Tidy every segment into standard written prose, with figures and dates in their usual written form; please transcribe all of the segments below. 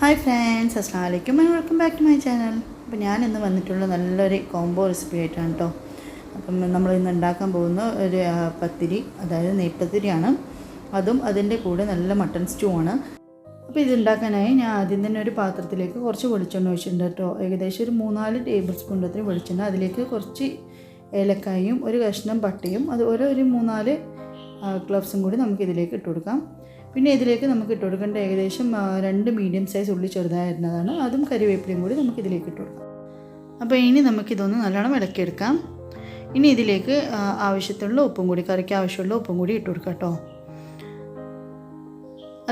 Hi friends, അസ്സലാമു അലൈക്കും and welcome back to my channel. അപ്പോൾ ഞാൻ ഇന്ന് വന്നിട്ടുള്ള നല്ലൊരു കോംബോ റെസിപ്പി ആയിട്ടാണ് കേട്ടോ. അപ്പം നമ്മൾ ഇന്ന് ഉണ്ടാക്കാൻ പോകുന്ന ഒരു പത്തിരി, അതായത് നെയ്പത്തിരിയാണ്. അതും അതിൻ്റെ കൂടെ നല്ല മട്ടൺ സ്റ്റൂ ആണ്. അപ്പോൾ ഇത് ഉണ്ടാക്കാനായി ഞാൻ ആദ്യം തന്നെ ഒരു പാത്രത്തിലേക്ക് കുറച്ച് വെളിച്ചെണ്ണ ഒഴിച്ചിട്ടുണ്ട് കേട്ടോ. ഏകദേശം ഒരു 3-4 ടേബിൾ സ്പൂൺ അത്രയും വെളിച്ചെണ്ണ. അതിലേക്ക് കുറച്ച് ഏലക്കായും ഒരു കഷ്ണം പട്ടയും അതുപോലെ ഒരു 3-4 ക്ലവ്സും കൂടി നമുക്കിതിലേക്ക് ഇട്ട് കൊടുക്കാം. പിന്നെ ഇതിലേക്ക് നമുക്ക് ഇട്ട് കൊടുക്കേണ്ട ഏകദേശം 2 മീഡിയം സൈസ് ഉള്ളി ചെറുതായിരുന്നതാണ്. അതും കരിവേപ്പിലയും കൂടി നമുക്കിതിലേക്ക് ഇട്ട് കൊടുക്കാം. അപ്പോൾ ഇനി നമുക്കിതൊന്ന് നല്ലോണം ഇളക്കിയെടുക്കാം. ഇനി ഇതിലേക്ക് ആവശ്യത്തിനുള്ള ഉപ്പും കൂടി, കറിക്ക് ആവശ്യമുള്ള ഉപ്പും കൂടി ഇട്ട് കൊടുക്കാം കേട്ടോ.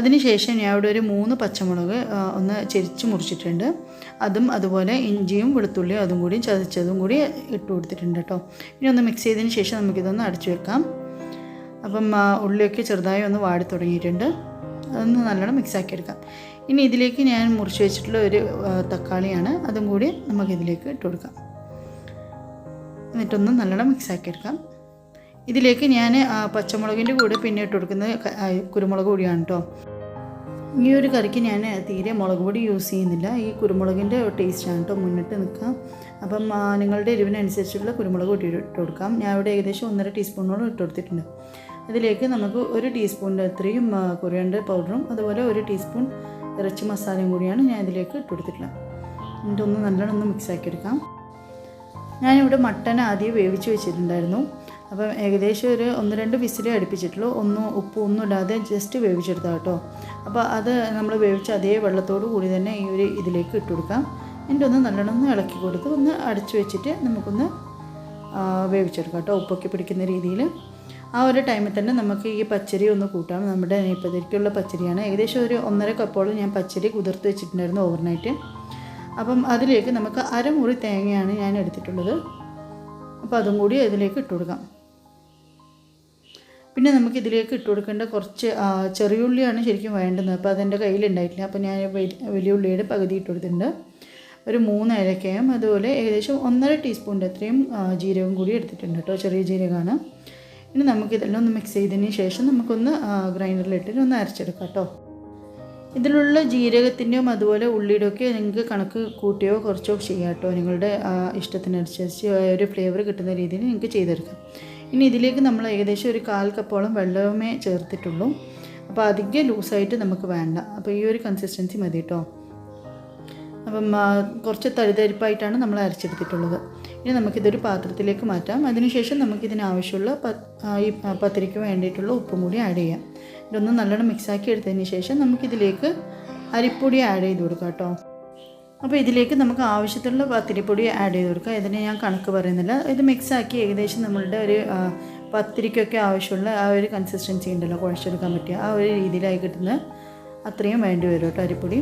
അതിനുശേഷം ഞാൻ ഇവിടെ ഒരു 3 പച്ചമുളക് ഒന്ന് ചെരിച്ച് മുറിച്ചിട്ടുണ്ട്. അതും അതുപോലെ ഇഞ്ചിയും വെളുത്തുള്ളിയും അതും കൂടി ചതച്ചതും കൂടി ഇട്ട് കൊടുത്തിട്ടുണ്ട് കേട്ടോ. ഇനി ഒന്ന് മിക്സ് ചെയ്തതിന് ശേഷം നമുക്കിതൊന്ന് അടച്ചു വെക്കാം. അപ്പം ഉള്ളിയൊക്കെ ചെറുതായി ഒന്ന് വാടി തുടങ്ങിയിട്ടുണ്ട്. അതൊന്ന് നല്ലോണം മിക്സാക്കി എടുക്കാം. ഇനി ഇതിലേക്ക് ഞാൻ മുറിച്ച് വെച്ചിട്ടുള്ള ഒരു തക്കാളിയാണ്, അതും കൂടി നമുക്കിതിലേക്ക് ഇട്ട് കൊടുക്കാം. എന്നിട്ടൊന്ന് നല്ലോണം മിക്സാക്കി എടുക്കാം. ഇതിലേക്ക് ഞാൻ പച്ചമുളകിൻ്റെ കൂടെ പിന്നെ ഇട്ട് കൊടുക്കുന്നത് കുരുമുളക് പൊടിയാണ് കേട്ടോ. ഈ ഒരു കറിക്ക് ഞാൻ തീരെ മുളക് പൊടി യൂസ് ചെയ്യുന്നില്ല. ഈ കുരുമുളകിൻ്റെ ടേസ്റ്റാണ് കേട്ടോ മുന്നിട്ട് നിൽക്കുക. അപ്പം നിങ്ങളുടെ എരിവിനനുസരിച്ചുള്ള കുരുമുളക് പൊടി ഇട്ട് കൊടുക്കാം. ഞാൻ ഇവിടെ ഏകദേശം 1.5 ടീസ്പൂണോളം ഇട്ട് കൊടുത്തിട്ടുണ്ട്. അതിലേക്ക് നമുക്ക് 1 ടീസ്പൂണിൻ്റെ അത്രയും കൊറിയാണ്ടർ പൗഡറും അതുപോലെ 1 ടീസ്പൂൺ ഇറച്ചി മസാലയും കൂടിയാണ് ഞാൻ ഇതിലേക്ക് ഇട്ട് കൊടുത്തിട്ടുള്ളത്. എന്നിട്ടൊന്ന് നല്ലോണം ഒന്ന് മിക്സാക്കി എടുക്കാം. ഞാനിവിടെ മട്ടൻ ആദ്യം വേവിച്ച് വെച്ചിട്ടുണ്ടായിരുന്നു. അപ്പം ഏകദേശം ഒരു 1-2 വിസിലേ അടുപ്പിച്ചിട്ടുള്ളൂ. ഉപ്പൊന്നും ഇടാതെ ജസ്റ്റ് വേവിച്ചെടുത്താൽ കേട്ടോ. അപ്പോൾ അത് നമ്മൾ വേവിച്ച അതേ വെള്ളത്തോടു കൂടി തന്നെ ഈ ഒരു ഇതിലേക്ക് ഇട്ട് കൊടുക്കാം. എന്നിട്ട് ഒന്ന് നല്ലോണം ഒന്ന് ഇളക്കി കൊടുത്ത് ഒന്ന് അടച്ചു വെച്ചിട്ട് നമുക്കൊന്ന് വേവിച്ചെടുക്കാം കേട്ടോ, ഉപ്പൊക്കെ പിടിക്കുന്ന രീതിയിൽ. ആ ഒരു ടൈമിൽ തന്നെ നമുക്ക് ഈ പച്ചരി ഒന്ന് കൂട്ടാം. നമ്മുടെ നെയ്പത്തിരിക്കുള്ള പച്ചരിയാണ്. ഏകദേശം ഒരു 1.5 കപ്പോളം ഞാൻ പച്ചരി കുതിർത്ത് വെച്ചിട്ടുണ്ടായിരുന്നു ഓവർനൈറ്റ്. അപ്പം അതിലേക്ക് നമുക്ക് 1/2 മുറി തേങ്ങയാണ് ഞാൻ എടുത്തിട്ടുള്ളത്. അപ്പോൾ അതും കൂടി ഇതിലേക്ക് ഇട്ട് കൊടുക്കാം. പിന്നെ നമുക്കിതിലേക്ക് ഇട്ട് കൊടുക്കേണ്ട കുറച്ച് ചെറിയുള്ളിയാണ് ശരിക്കും വേണ്ടുന്നത്. അപ്പോൾ അതെൻ്റെ കയ്യിലുണ്ടായിട്ടില്ല. അപ്പോൾ ഞാൻ വലിയ ഉള്ളിയുടെ പകുതി ഇട്ട് കൊടുത്തിട്ടുണ്ട്. ഒരു 3 ഏലക്കയും അതുപോലെ ഏകദേശം 1.5 ടീസ്പൂണിൻ്റെ അത്രയും ജീരകം കൂടി എടുത്തിട്ടുണ്ട് കേട്ടോ. ചെറിയ ജീരകമാണ്. ഇനി നമുക്കിതെല്ലാം ഒന്ന് മിക്സ് ചെയ്തതിന് ശേഷം നമുക്കൊന്ന് ഗ്രൈൻഡറിലിട്ടിട്ട് ഒന്ന് അരച്ചെടുക്കാം കേട്ടോ. ഇതിലുള്ള ജീരകത്തിൻ്റെയും അതുപോലെ ഉള്ളിയുടെയൊക്കെ നിങ്ങൾക്ക് കണക്ക് കൂട്ടിയോ കുറച്ചോ ചെയ്യാം കേട്ടോ. നിങ്ങളുടെ ഇഷ്ടത്തിനനുസരിച്ച് ഒരു ഫ്ലേവർ കിട്ടുന്ന രീതിയിൽ നിങ്ങൾക്ക് ചെയ്തെടുക്കാം. ഇനി ഇതിലേക്ക് നമ്മൾ ഏകദേശം ഒരു 1/4 കപ്പോളം വെള്ളമേ ചേർത്തിട്ടുള്ളൂ. അപ്പോൾ അധികം ലൂസായിട്ട് നമുക്ക് വേണ്ട. അപ്പോൾ ഈ ഒരു കൺസിസ്റ്റൻസി മതി കേട്ടോ. അപ്പം കുറച്ച് തരിതരിപ്പായിട്ടാണ് നമ്മൾ അരച്ചെടുത്തിട്ടുള്ളത്. ഇനി നമുക്കിതൊരു പാത്രത്തിലേക്ക് മാറ്റാം. അതിനുശേഷം നമുക്കിതിനാവശ്യമുള്ള ഈ പത്തിരിക്ക് വേണ്ടിയിട്ടുള്ള ഉപ്പും കൂടി ആഡ് ചെയ്യാം. ഇതൊന്ന് നല്ലോണം മിക്സാക്കി എടുത്തതിന് ശേഷം നമുക്കിതിലേക്ക് അരിപ്പൊടി ആഡ് ചെയ്ത് കൊടുക്കാം കേട്ടോ. അപ്പോൾ ഇതിലേക്ക് നമുക്ക് ആവശ്യത്തിലുള്ള പത്തിരിപ്പൊടി ആഡ് ചെയ്ത് കൊടുക്കുക. ഇതിന് ഞാൻ കണക്ക് പറയുന്നില്ല. ഇത് മിക്സാക്കി ഏകദേശം നമ്മളുടെ ഒരു പത്തിരിക്കൊക്കെ ആവശ്യമുള്ള ആ ഒരു കൺസിസ്റ്റൻസി ഉണ്ടല്ലോ, കുഴച്ചെടുക്കാൻ പറ്റിയ ആ ഒരു രീതിയിലായി കിട്ടുന്ന അത്രയും വേണ്ടി വരും കേട്ടോ അരിപ്പൊടി.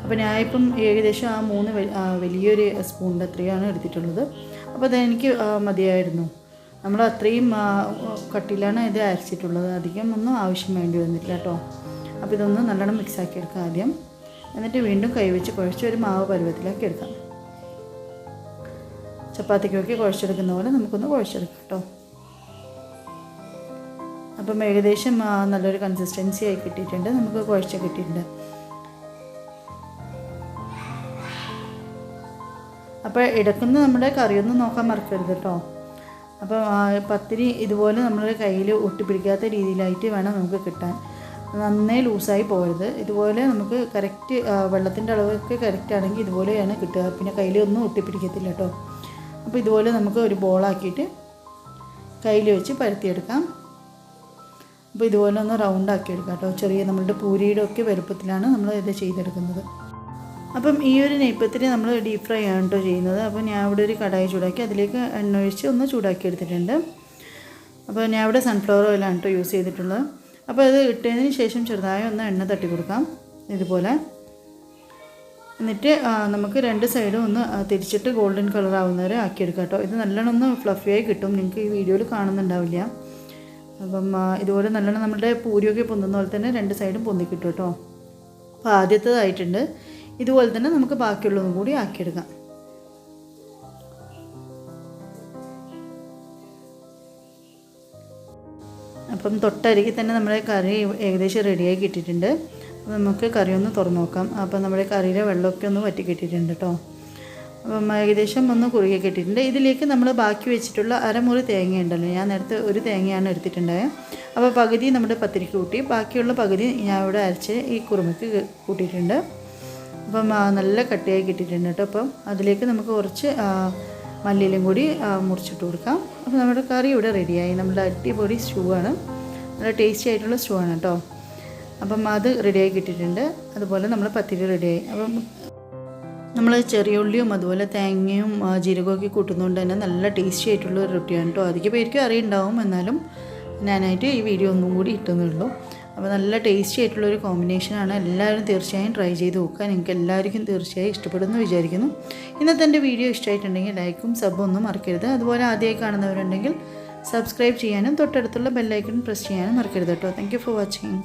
അപ്പോൾ ഞാനിപ്പം ഏകദേശം ആ 3 വലിയൊരു സ്പൂണിൻ്റെ അത്രയാണ് എടുത്തിട്ടുള്ളത്. അപ്പോൾ അതെനിക്ക് മതിയായിരുന്നു. നമ്മൾ അത്രയും കട്ടിയിലാണ് ഇത് അരച്ചിട്ടുള്ളത്. അധികം ഒന്നും ആവശ്യം വേണ്ടി വന്നിട്ടില്ല കേട്ടോ. അപ്പോൾ ഇതൊന്ന് നല്ലോണം മിക്സാക്കി എടുക്കാം ആദ്യം. എന്നിട്ട് വീണ്ടും കൈവച്ച് കുഴച്ച് ഒരു മാവ് പരുവത്തിലാക്കി എടുക്കാം. ചപ്പാത്തിക്കൊക്കെ കുഴച്ചെടുക്കുന്ന പോലെ നമുക്കൊന്ന് കുഴച്ചെടുക്കാം കേട്ടോ. അപ്പം ഏകദേശം നല്ലൊരു കൺസിസ്റ്റൻസി ആയി കിട്ടിയിട്ടുണ്ട്. നമുക്ക് കുഴച്ച് കിട്ടിയിട്ടുണ്ട്. അപ്പോൾ ഇടയ്ക്കൊന്ന് നമ്മുടെ കറിയൊന്നും നോക്കാൻ മറക്കരുത് കേട്ടോ. അപ്പോൾ പത്തിരി ഇതുപോലെ നമ്മുടെ കയ്യിൽ ഒട്ടിപ്പിടിക്കാത്ത രീതിയിലായിട്ട് വേണം നമുക്ക് കിട്ടാൻ. നന്നായി ലൂസായി പോകരുത്. ഇതുപോലെ നമുക്ക് കറക്റ്റ് വെള്ളത്തിൻ്റെ അളവൊക്കെ കറക്റ്റ് ആണെങ്കിൽ ഇതുപോലെയാണ് കിട്ടുക. പിന്നെ കയ്യിലൊന്നും ഒട്ടിപ്പിടിക്കത്തില്ല കേട്ടോ. അപ്പോൾ ഇതുപോലെ നമുക്ക് ഒരു ബോളാക്കിയിട്ട് കയ്യിൽ വെച്ച് പരത്തിയെടുക്കാം. അപ്പോൾ ഇതുപോലെ ഒന്ന് റൗണ്ടാക്കി എടുക്കാം കേട്ടോ. ചെറിയ നമ്മളുടെ പൂരിയുടെ ഒക്കെ വലുപ്പത്തിലാണ് നമ്മൾ ഇത് ചെയ്തെടുക്കുന്നത്. അപ്പം ഈ ഒരു നെയ്പത്തിരി നമ്മൾ ഡീപ്പ് ഫ്രൈ ആണ് കേട്ടോ ചെയ്യുന്നത്. അപ്പോൾ ഞാൻ ഇവിടെ ഒരു കടായി ചൂടാക്കി അതിലേക്ക് എണ്ണ ഒഴിച്ച് ഒന്ന് ചൂടാക്കി എടുത്തിട്ടുണ്ട്. അപ്പോൾ ഞാൻ ഇവിടെ സൺഫ്ലവർ ഓയിലാണ് കേട്ടോ യൂസ് ചെയ്തിട്ടുള്ളത്. അപ്പോൾ അത് ഇട്ടതിന് ശേഷം ചെറുതായി ഒന്ന് എണ്ണ തട്ടി കൊടുക്കാം ഇതുപോലെ. എന്നിട്ട് നമുക്ക് 2 സൈഡും ഒന്ന് തിരിച്ചിട്ട് ഗോൾഡൻ കളർ ആവുന്നവരെ ആക്കിയെടുക്കാം കേട്ടോ. ഇത് നല്ലോണം ഒന്ന് ഫ്ലഫിയായി കിട്ടും. നിങ്ങൾക്ക് ഈ വീഡിയോയിൽ കാണുന്നുണ്ടാവില്ല. അപ്പം ഇതുപോലെ നല്ലോണം നമ്മുടെ പൂരിയൊക്കെ പൊന്തുന്ന പോലെ തന്നെ 2 സൈഡും പൊന്തി കിട്ടും കേട്ടോ. അപ്പോൾ ആദ്യത്തേതായിട്ടുണ്ട്. ഇതുപോലെ തന്നെ നമുക്ക് ബാക്കിയുള്ളതും കൂടി ആക്കിയെടുക്കാം. അപ്പം തൊട്ടരികിൽ തന്നെ നമ്മുടെ കറി ഏകദേശം റെഡിയായി കിട്ടിയിട്ടുണ്ട്. നമുക്ക് കറി ഒന്ന് തുറന്ന് നോക്കാം. അപ്പോൾ നമ്മുടെ കറിയിലെ വെള്ളമൊക്കെ ഒന്ന് വറ്റി കിട്ടിയിട്ടുണ്ട് കേട്ടോ. അപ്പം ഏകദേശം ഒന്ന് കുറുകി കിട്ടിയിട്ടുണ്ട്. ഇതിലേക്ക് നമ്മൾ ബാക്കി വെച്ചിട്ടുള്ള അരമുറി തേങ്ങ ഉണ്ടല്ലോ, ഞാൻ നേരത്തെ ഒരു തേങ്ങയാണ് എടുത്തിട്ടുണ്ടായത്. അപ്പോൾ പകുതി നമ്മുടെ പത്തിരിക്ക് കൂട്ടി, ബാക്കിയുള്ള പകുതി ഞാൻ ഇവിടെ അരച്ച് ഈ കുറുമയ്ക്ക് കൂട്ടിയിട്ടുണ്ട്. അപ്പം നല്ല കട്ടിയായി കിട്ടിയിട്ടുണ്ട് കേട്ടോ. അപ്പം അതിലേക്ക് നമുക്ക് കുറച്ച് മല്ലിയിലും കൂടി മുറിച്ചിട്ട് കൊടുക്കാം. അപ്പോൾ നമ്മുടെ കറി ഇവിടെ റെഡിയായി. നമ്മുടെ അടിപൊളി സ്റ്റൂ ആണ്, നല്ല ടേസ്റ്റി ആയിട്ടുള്ള സ്റ്റൂ ആണ് കേട്ടോ. അപ്പം അത് റെഡിയായി കിട്ടിയിട്ടുണ്ട്. അതുപോലെ നമ്മൾ പത്തിരി റെഡിയായി. അപ്പം നമ്മൾ ചെറിയ ഉള്ളിയും അതുപോലെ തേങ്ങയും ജീരകമൊക്കെ കൂട്ടുന്നതുകൊണ്ട് തന്നെ നല്ല ടേസ്റ്റി ആയിട്ടുള്ള ഒരു റൊട്ടിയാണ് കേട്ടോ. അധികം പേർക്കും അറിയുണ്ടാവും, എന്നാലും ഞാനായിട്ട് ഈ വീഡിയോ ഒന്നും കൂടി ഇട്ടുന്നുള്ളൂ. അപ്പോൾ നല്ല ടേസ്റ്റി ആയിട്ടുള്ളൊരു കോമ്പിനേഷനാണ്. എല്ലാവരും തീർച്ചയായും ട്രൈ ചെയ്ത് നോക്കുക. നിങ്ങൾക്ക് എല്ലാവർക്കും തീർച്ചയായും ഇഷ്ടപ്പെടുമെന്ന് വിചാരിക്കുന്നു. ഇന്നത്തെ എൻ്റെ വീഡിയോ ഇഷ്ടമായിട്ടുണ്ടെങ്കിൽ ലൈക്കും സബും ഒന്നും മറക്കരുത്. അതുപോലെ ആദ്യമായി കാണുന്നവരുണ്ടെങ്കിൽ സബ്സ്ക്രൈബ് ചെയ്യാനും തൊട്ടടുത്തുള്ള ബെല്ലൈക്കൺ പ്രസ് ചെയ്യാനും മറക്കരുത് കേട്ടോ. Thank you for watching.